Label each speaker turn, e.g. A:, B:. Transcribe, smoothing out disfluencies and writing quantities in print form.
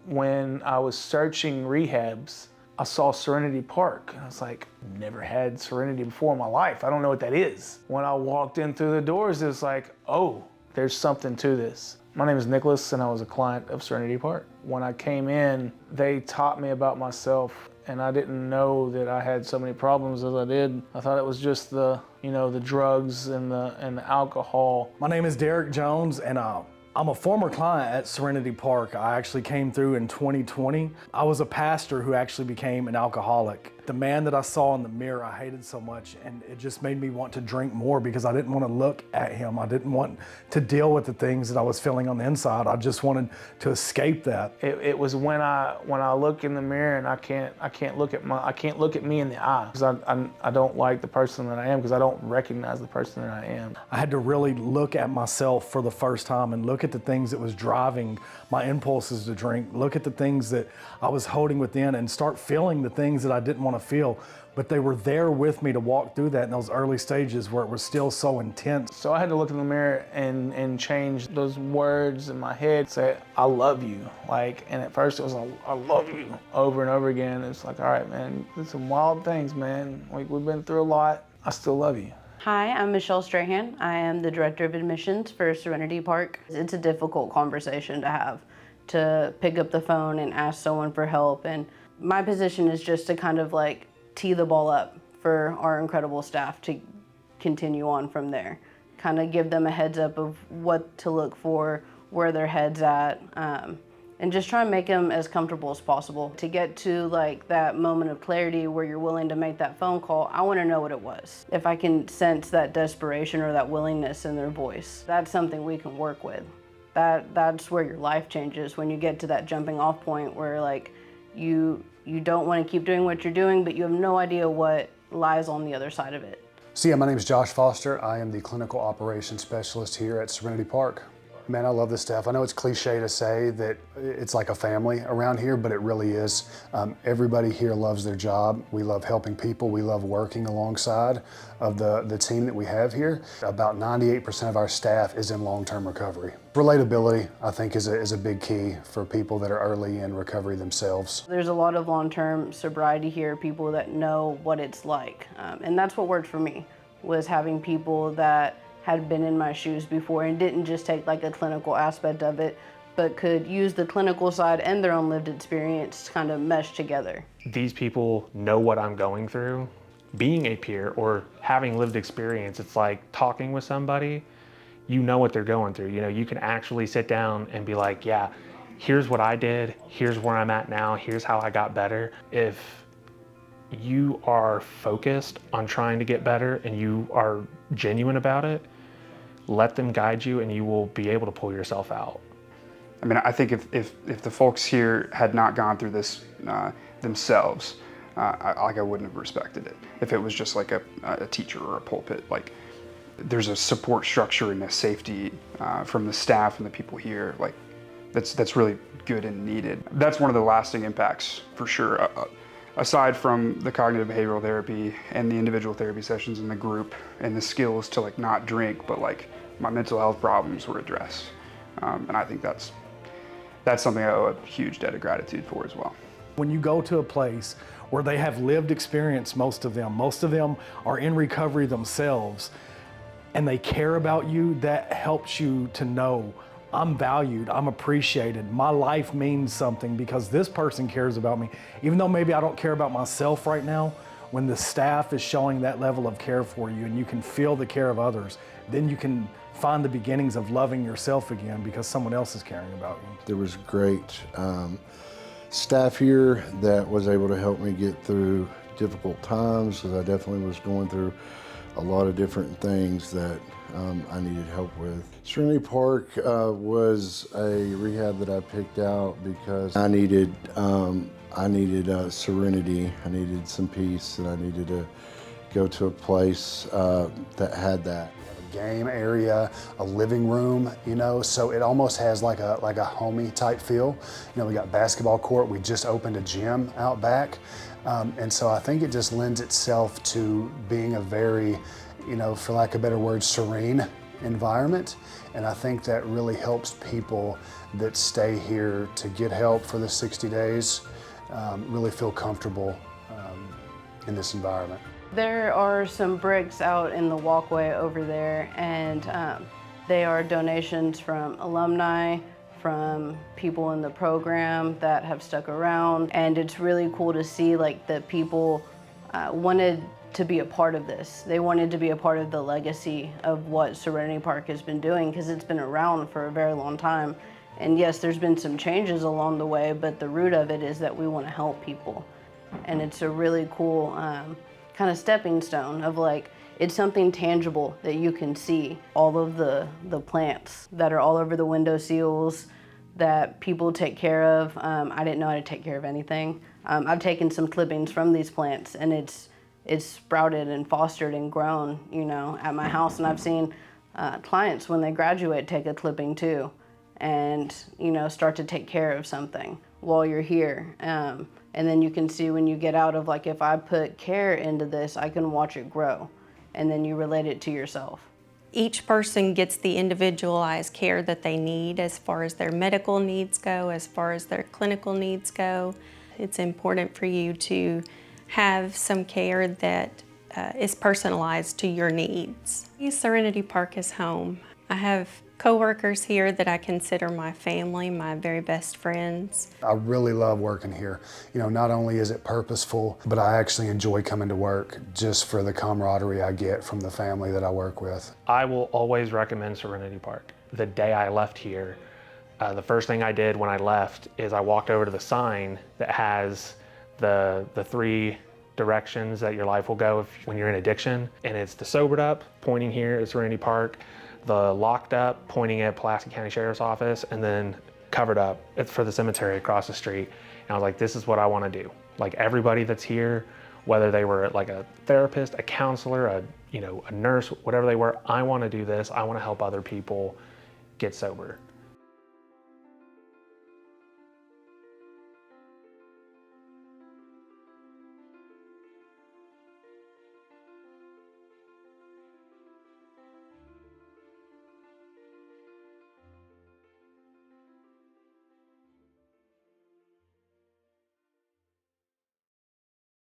A: When I was searching rehabs, I saw Serenity Park. I was like, never had Serenity before in my life. I don't know what that is. When I walked in through the doors, it was like, oh, there's something to this. My name is Nicholas, and I was a client of Serenity Park. When I came in, they taught me about myself, and I didn't know that I had so many problems as I did. I thought it was just the drugs and the alcohol.
B: My name is Derek Jones, and I'm a former client at Serenity Park. I actually came through in 2020. I was a pastor who actually became an alcoholic. The man that I saw in the mirror, I hated so much, and it just made me want to drink more because I didn't want to look at him. I didn't want to deal with the things that I was feeling on the inside. I just wanted to escape that.
A: It was when I look in the mirror and I can't look at me in the eye because I don't like the person that I am because I don't recognize the person that I am.
B: I had to really look at myself for the first time and look at the things that was driving my impulses to drink, look at the things that I was holding within and start feeling the things that I didn't want to feel, but they were there with me to walk through that in those early stages where it was still so intense.
A: So I had to look in the mirror and change those words in my head, say, I love you. And at first it was like, I love you, over and over again. It's like, all right, man, there's some wild things, man. We've been through a lot. I still love you.
C: Hi, I'm Michelle Strahan. I am the Director of Admissions for Serenity Park. It's a difficult conversation to have, to pick up the phone and ask someone for help. And my position is just to kind of tee the ball up for our incredible staff to continue on from there. Kind of give them a heads up of what to look for, where their head's at, and just try and make them as comfortable as possible. To get to that moment of clarity where you're willing to make that phone call, I want to know what it was. If I can sense that desperation or that willingness in their voice, that's something we can work with. That's where your life changes, when you get to that jumping off point where you don't want to keep doing what you're doing, but you have no idea what lies on the other side of it.
D: So yeah, my name is Josh Foster. I am the Clinical Operations Specialist here at Serenity Park. Man, I love this staff. I know it's cliche to say that it's like a family around here, but it really is. Everybody here loves their job. We love helping people. We love working alongside of the team that we have here. About 98% of our staff is in long-term recovery. Relatability, I think, is a big key for people that are early in recovery themselves.
C: There's a lot of long-term sobriety here, people that know what it's like. And that's what worked for me, was having people that had been in my shoes before and didn't just take a clinical aspect of it, but could use the clinical side and their own lived experience to kind of mesh together.
E: These people know what I'm going through. Being a peer or having lived experience, it's like talking with somebody, you know what they're going through. You can actually sit down and be like, yeah, here's what I did, here's where I'm at now, here's how I got better. If you are focused on trying to get better and you are genuine about it, let them guide you and you will be able to pull yourself out.
F: I mean, I think if the folks here had not gone through this themselves, I wouldn't have respected it. If it was just like a teacher or a pulpit, there's a support structure and a safety from the staff and the people here, that's really good and needed. That's one of the lasting impacts for sure. Aside from the cognitive behavioral therapy and the individual therapy sessions in the group and the skills to not drink, but my mental health problems were addressed. And I think that's something I owe a huge debt of gratitude for as well.
B: When you go to a place where they have lived experience, most of them are in recovery themselves, and they care about you, that helps you to know, I'm valued, I'm appreciated, my life means something because this person cares about me. Even though maybe I don't care about myself right now, when the staff is showing that level of care for you and you can feel the care of others, then you can find the beginnings of loving yourself again because someone else is caring about you.
G: There was great staff here that was able to help me get through difficult times, because I definitely was going through a lot of different things that I needed help with. Serenity Park was a rehab that I picked out because I needed serenity, I needed some peace, and I needed to go to a place that had that.
D: Game area, a living room, so it almost has like a homey type feel. We got basketball court, we just opened a gym out back, and so I think it just lends itself to being a very, for lack of a better word, serene environment, and I think that really helps people that stay here to get help for the 60 days really feel comfortable in this environment.
C: There are some bricks out in the walkway over there, and they are donations from alumni, from people in the program that have stuck around, and it's really cool to see like that people wanted to be a part of this. They wanted to be a part of the legacy of what Serenity Park has been doing, because it's been around for a very long time. And yes, there's been some changes along the way, but the root of it is that we want to help people. And it's a really cool kind of stepping stone of like, it's something tangible that you can see. All of the plants that are all over the window sills that people take care of. I didn't know how to take care of anything. I've taken some clippings from these plants, and it's sprouted and fostered and grown, you know, at my house. And I've seen clients when they graduate take a clipping too, and you know, start to take care of something while you're here. And then you can see when you get out of like, if I put care into this, I can watch it grow, and then you relate it to yourself.
H: Each person gets the individualized care that they need as far as their medical needs go, as far as their clinical needs go. It's important for you to have some care that is personalized to your needs. Serenity Park is home. I have coworkers here that I consider my family, my very best friends.
D: I really love working here. You know, not only is it purposeful, but I actually enjoy coming to work just for the camaraderie I get from the family that I work with.
E: I will always recommend Serenity Park. The day I left here, the first thing I did when I left is I walked over to the sign that has the 3 directions that your life will go when you're in addiction. And it's the sobered up, pointing here at Serenity Park, the locked up, pointing at Pulaski County Sheriff's Office, and then covered up, it's for the cemetery across the street. And I was like, this is what I want to do. Like everybody that's here, whether they were like a therapist, a counselor, a nurse, whatever they were, I want to do this. I want to help other people get sober.